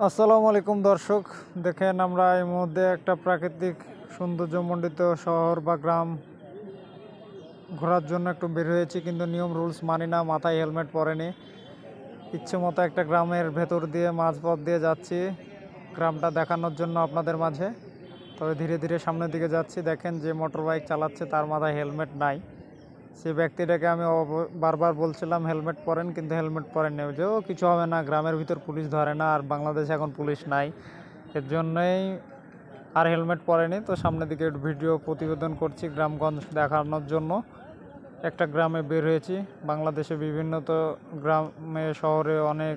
আসসালামু আলাইকুম দর্শক, দেখেন আমরা এই মুহূর্তে একটা প্রাকৃতিক সৌন্দর্যমণ্ডিত শহর বা গ্রাম ঘোরার জন্য একটু বের হয়েছি, কিন্তু নিয়ম রুলস মানি না, মাথায় হেলমেট পরেনি। ইচ্ছে মতো একটা গ্রামের ভেতর দিয়ে মাঝপথ দিয়ে যাচ্ছি গ্রামটা দেখানোর জন্য আপনাদের মাঝে। তবে ধীরে ধীরে সামনের দিকে যাচ্ছি। দেখেন যে মোটর বাইক চালাচ্ছে তার মাথায় হেলমেট নাই। সেই ব্যক্তিটাকে আমি বারবার বলছিলাম হেলমেট পরেন, কিন্তু হেলমেট পরেননি। যে ও কিছু হবে না, গ্রামের ভিতর পুলিশ ধরে না, আর বাংলাদেশে এখন পুলিশ নাই, এর জন্যই আর হেলমেট পরেনি। তো সামনের দিকে ভিডিও প্রতিবেদন করছি গ্রামগঞ্জ দেখানোর জন্য। একটা গ্রামে বের হয়েছি। বাংলাদেশে বিভিন্ন তো গ্রামে শহরে অনেক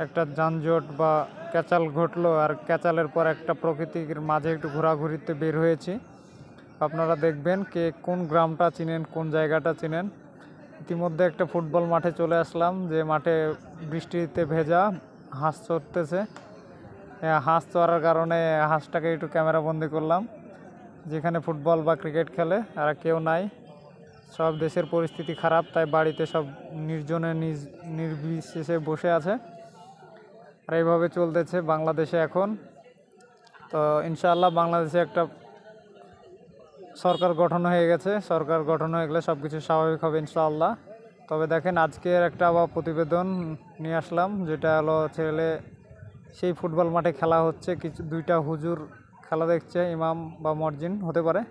একটা যানজট বা ক্যাচাল ঘটলো, আর ক্যাচালের পর একটা প্রকৃতির মাঝে একটু ঘোরাঘুরিতে বের হয়েছি। আপনারা দেখবেন কে কোন গ্রামটা চিনেন, কোন জায়গাটা চিনেন। ইতিমধ্যে একটা ফুটবল মাঠে চলে আসলাম, যে মাঠে বৃষ্টিতে ভেজা হাঁস চড়তেছে। হাঁস চড়ার কারণে হাঁসটাকে একটু ক্যামেরাবন্দি করলাম। যেখানে ফুটবল বা ক্রিকেট খেলে আর কেউ নাই, সব দেশের পরিস্থিতি খারাপ, তাই বাড়িতে সব নির্জনে নির্বিশেষে বসে আছে। আর এইভাবে চলতেছে বাংলাদেশে এখন। তো ইনশাআল্লাহ বাংলাদেশে একটা সরকার গঠন হয়ে গেছে। সরকার গঠন হয়ে গেলে সব কিছু স্বাভাবিক হবে ইনশাআল্লাহ। তবে দেখেন আজকের একটা আবার প্রতিবেদন নিয়ে আসলাম, যেটা হলো ছেলে সেই ফুটবল মাঠে খেলা হচ্ছে, কিছু দুইটা হুজুর খেলা দেখছে, ইমাম বা মর্জিন হতে পারে।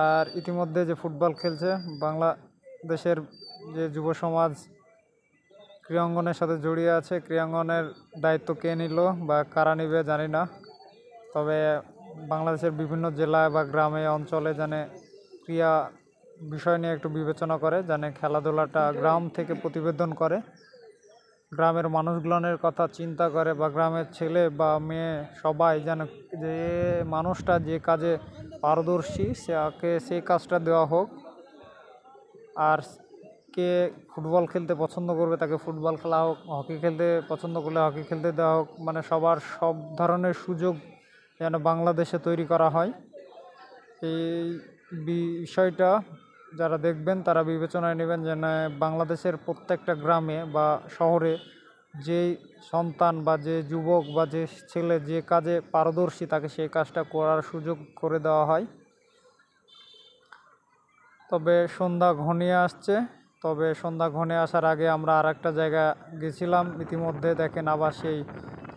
আর ইতিমধ্যে যে ফুটবল খেলছে বাংলাদেশের যে যুব সমাজ ক্রীড়াঙ্গনের সাথে জড়িয়ে আছে, ক্রীড়াঙ্গনের দায়িত্ব কে নিল বা কারা নিবে জানি না। তবে বাংলাদেশের বিভিন্ন জেলায় বা গ্রামে অঞ্চলে জানে ক্রিয়া বিষয় নিয়ে একটু বিবেচনা করে, জানে খেলাধুলাটা গ্রাম থেকে প্রতিবেদন করে, গ্রামের মানুষগুলোনের কথা চিন্তা করে, বা গ্রামের ছেলে বা মেয়ে সবাই যেন যে মানুষটা যে কাজে পারদর্শী সেকে সেই কাজটা দেওয়া হোক। আর কে ফুটবল খেলতে পছন্দ করবে তাকে ফুটবল খেলা হোক, হকি খেলতে পছন্দ করলে হকি খেলতে দেওয়া হোক। মানে সবার সব ধরনের সুযোগ যেন বাংলাদেশে তৈরি করা হয়। এই বিষয়টা যারা দেখবেন তারা বিবেচনায় নেবেন, যেন বাংলাদেশের প্রত্যেকটা গ্রামে বা শহরে যেই সন্তান বা যে যুবক বা যে ছেলে যে কাজে পারদর্শী তাকে সেই কাজটা করার সুযোগ করে দেওয়া হয়। তবে সন্ধ্যা ঘনিয়ে আসছে। তবে সন্ধ্যা ঘনিয়ে আসার আগে আমরা আর একটা জায়গা গেছিলাম। ইতিমধ্যে দেখেন আবার সেই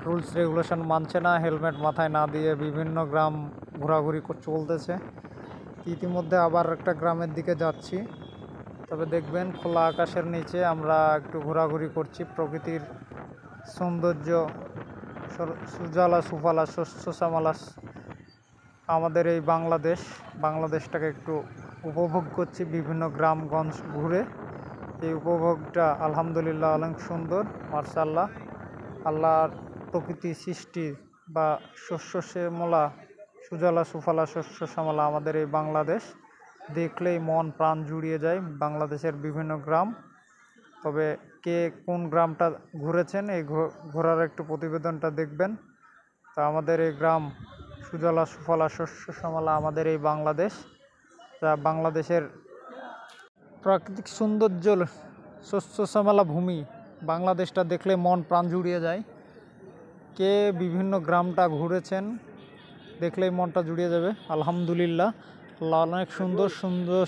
রুলস রেগুলেশন মানছে না, হেলমেট মাথায় না দিয়ে বিভিন্ন গ্রাম ঘোরাঘুরি চলতেছে। ইতিমধ্যে আবার একটা গ্রামের দিকে যাচ্ছি। তবে দেখবেন খোলা আকাশের নিচে আমরা একটু ঘোরাঘুরি করছি, প্রকৃতির সৌন্দর্য, সুজলা সুফলা শস্য শ্যামলা আমাদের এই বাংলাদেশটাকে একটু উপভোগ করছি বিভিন্ন গ্রামগঞ্জ ঘুরে। এই উপভোগটা আলহামদুলিল্লাহ অনেক সুন্দর, মাশাআল্লাহ। আল্লাহর প্রকৃতি সৃষ্টি বা শস্য শ্যামলা সুজলা সুফলা শস্য শ্যামলা আমাদের এই বাংলাদেশ দেখলেই মন প্রাণ জুড়িয়ে যায়, বাংলাদেশের বিভিন্ন গ্রাম। তবে কে কোন গ্রামটা ঘুরেছেন এই ঘোরার একটু প্রতিবেদনটা দেখবেন। তা আমাদের এই গ্রাম সুজলা সুফলা শস্য শ্যামলা আমাদের এই বাংলাদেশ, যা বাংলাদেশের প্রাকৃতিক সৌন্দর্য শস্য শ্যামলা ভূমি, বাংলাদেশটা দেখলে মন প্রাণ জুড়িয়ে যায়। কে বিভিন্ন গ্রামটা ঘুরেছেন দেখলেই মনটা জুড়িয়ে যাবে। আলহামদুলিল্লাহ, আল্লাহ অনেক সুন্দর সুন্দর